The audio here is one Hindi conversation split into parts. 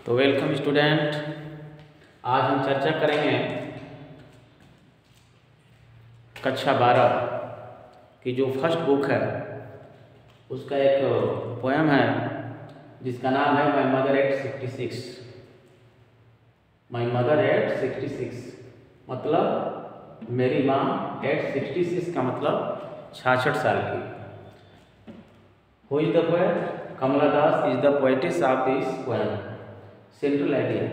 तो वेलकम स्टूडेंट। आज हम चर्चा करेंगे कक्षा 12 की जो फर्स्ट बुक है उसका एक पोएम है जिसका नाम है my mother at 66। My mother at 66 मतलब मेरी माँ एट 66 का मतलब 66 साल की। Who is the poet? Kamala Das is the poetess of this poem. Central idea,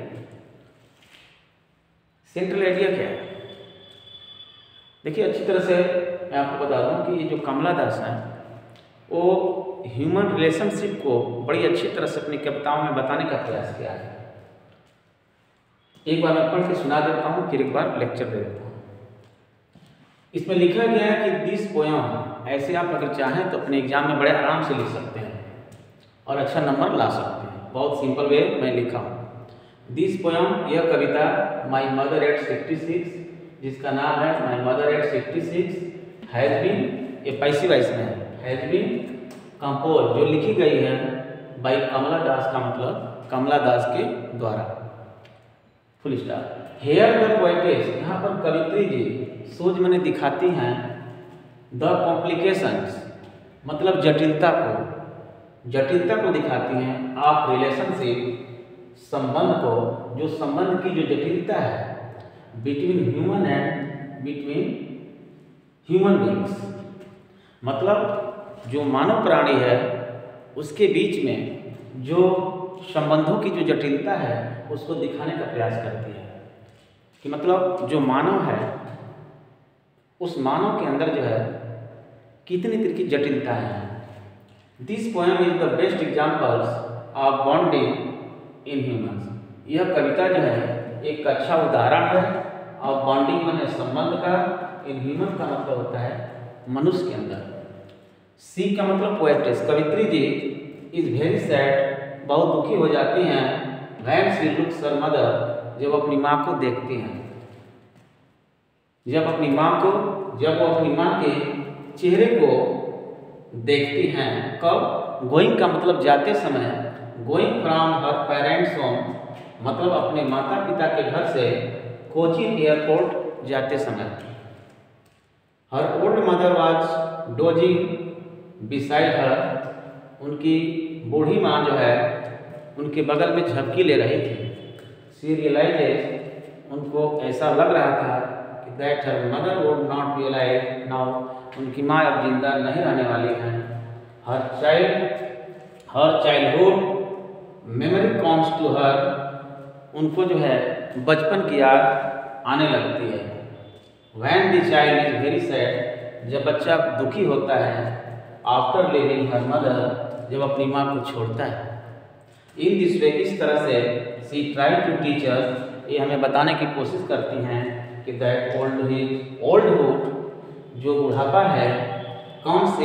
central idea क्या है? देखिए, अच्छी तरह से मैं आपको बता दूं कि ये जो कमला दास है वो ह्यूमन रिलेशनशिप को बड़ी अच्छी तरह से अपनी कविताओं में बताने का प्रयास किया है। एक बार मैं पढ़ के सुना देता हूँ, फिर एक बार लेक्चर दे देता हूँ। इसमें लिखा गया है कि दिस पोएम, ऐसे आप अगर चाहें तो अपने एग्जाम में बड़े आराम से लिख सकते हैं और अच्छा नंबर ला सकते हैं। बहुत सिंपल वे में लिखा हूँ। दिस पोएम, यह कविता माई मदर एट 66, जिसका नाम है my mother at 66, has been, ये पैसिव वॉइस में है, हैज बीन कंपोज, जो लिखी गई है बाई कमला दास, का मतलब कमला दास के द्वारा। Full stop. Here the poetess, यहाँ पर कवित्री जी सोच मैंने दिखाती हैं द कॉम्प्लिकेशंस, मतलब जटिलता को दिखाती हैं ऑफ रिलेशनशिप, संबंध को, जो संबंध की जो जटिलता है बिटवीन ह्यूमन बींग्स, मतलब जो मानव प्राणी है उसके बीच में जो संबंधों की जो जटिलता है उसको दिखाने का प्रयास करती है। कि मतलब जो मानव है उस मानव के अंदर जो है कितनी तरह की जटिलता है। This poem is the best examples of bonding in humans, यह कविता जो है एक अच्छा उदाहरण है ऑफ बॉन्डिंग माने संबंध का, इन ह्यूमन का मतलब होता है मनुष्य के अंदर। सी का मतलब पोएट्रेस, कवित्री जी इज वेरी सैड, बहुत दुखी हो जाती हैं, when she looks her mother, जब अपनी माँ को देखती हैं, जब वो अपनी माँ के चेहरे को देखती हैं। कब? गोइंग का मतलब जाते समय, going from her parents home मतलब अपने माता पिता के घर से कोचीन एयरपोर्ट जाते समय। Her old mother was dosing beside her, उनकी बूढ़ी माँ जो है उनके बगल में झपकी ले रही थी। शी रियलाइजेज, उनको ऐसा लग रहा था कि that her mother would not be alive now, उनकी माँ अब जिंदा नहीं रहने वाली हैं। Her childhood memory comes to her, उनको जो है बचपन की याद आने लगती है। When the child is very sad, जब बच्चा दुखी होता है, आफ्टर लिविंग हर मदर, जब अपनी माँ को छोड़ता है। इन दिस वे, इस तरह से she try to teach us, ये हमें बताने की कोशिश करती हैं कि दैट ओल्डहुड, जो बुढ़ापा है, कम्स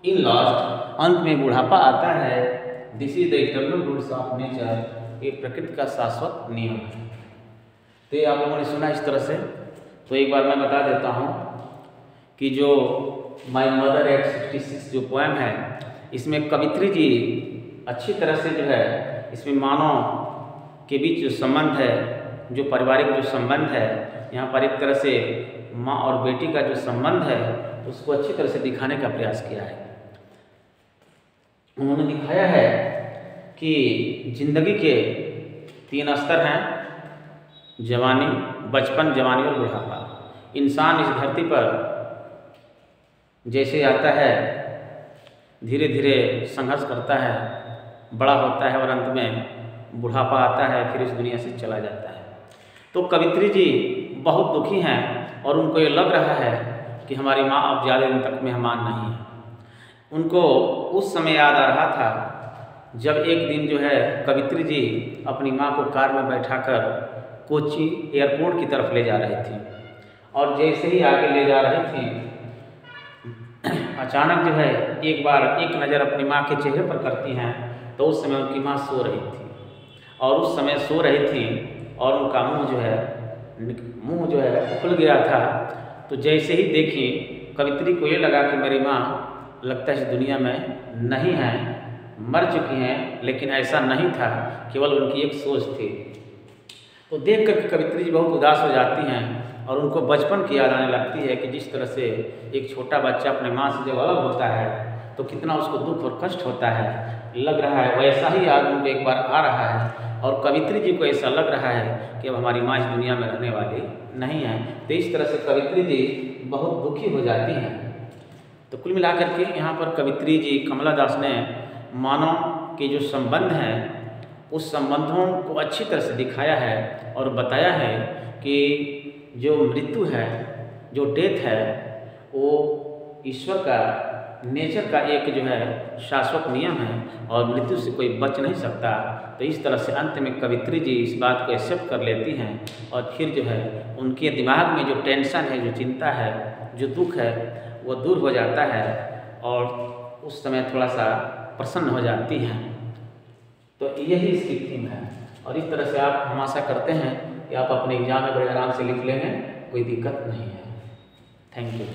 इन लास्ट, अंत में बुढ़ापा आता है। This is the eternal rules of nature, ये प्रकृति का शाश्वत नियम है। तो ये आप लोगों ने सुना इस तरह से। तो एक बार मैं बता देता हूँ कि जो माई मदर एट 66 जो पोएम है, इसमें कवित्री जी अच्छी तरह से जो है इसमें मानव के बीच जो संबंध है, जो पारिवारिक जो संबंध है, यहाँ पर एक तरह से माँ और बेटी का जो संबंध है उसको अच्छी तरह से दिखाने का प्रयास किया है। उन्होंने दिखाया है कि जिंदगी के 3 स्तर हैं, जवानी, बचपन, जवानी और बुढ़ापा। इंसान इस धरती पर जैसे आता है धीरे धीरे संघर्ष करता है, बड़ा होता है और अंत में बुढ़ापा आता है, फिर इस दुनिया से चला जाता है। तो कवित्री जी बहुत दुखी हैं और उनको ये लग रहा है कि हमारी माँ अब ज़्यादा दिन तक मेहमान नहीं है। उनको उस समय याद आ रहा था जब एक दिन जो है कवित्री जी अपनी माँ को कार में बैठाकर कोची एयरपोर्ट की तरफ ले जा रही थी, और जैसे ही आगे ले जा रही थी अचानक जो है एक बार एक नज़र अपनी माँ के चेहरे पर करती हैं तो उस समय उनकी माँ सो रही थी, और उस समय सो रही थी और उनका मुंह जो है खुल गया था। तो जैसे ही देखी, कवित्री को ये लगा कि मेरी माँ लगता है इस दुनिया में नहीं है, मर चुकी हैं, लेकिन ऐसा नहीं था, केवल उनकी एक सोच थी। तो देख कर कवित्री जी बहुत उदास हो जाती हैं और उनको बचपन की याद आने लगती है कि जिस तरह से एक छोटा बच्चा अपने माँ से जब अलग होता है तो कितना उसको दुख और कष्ट होता है, लग रहा है वैसा ही याद उनको एक बार आ रहा है। और कवित्री जी को ऐसा लग रहा है कि अब हमारी माँ इस दुनिया में रहने वाली नहीं है। तो इस तरह से कवित्री जी बहुत दुखी हो जाती हैं। तो कुल मिलाकर के यहाँ पर कवित्री जी कमला दास ने मानव के जो संबंध हैं उस संबंधों को अच्छी तरह से दिखाया है और बताया है कि जो मृत्यु है, जो डेथ है, वो ईश्वर का, नेचर का एक जो है शाश्वत नियम है और मृत्यु से कोई बच नहीं सकता। तो इस तरह से अंत में कवित्री जी इस बात को एक्सेप्ट कर लेती हैं और फिर जो है उनके दिमाग में जो टेंशन है, जो चिंता है, जो दुख है, वो दूर हो जाता है और उस समय थोड़ा सा प्रसन्न हो जाती हैं। तो यही इसकी थीम है और इस तरह से आप, हम आशा करते हैं कि आप अपने एग्जाम में बड़े आराम से लिख लेंगे, कोई दिक्कत नहीं है। Thank you.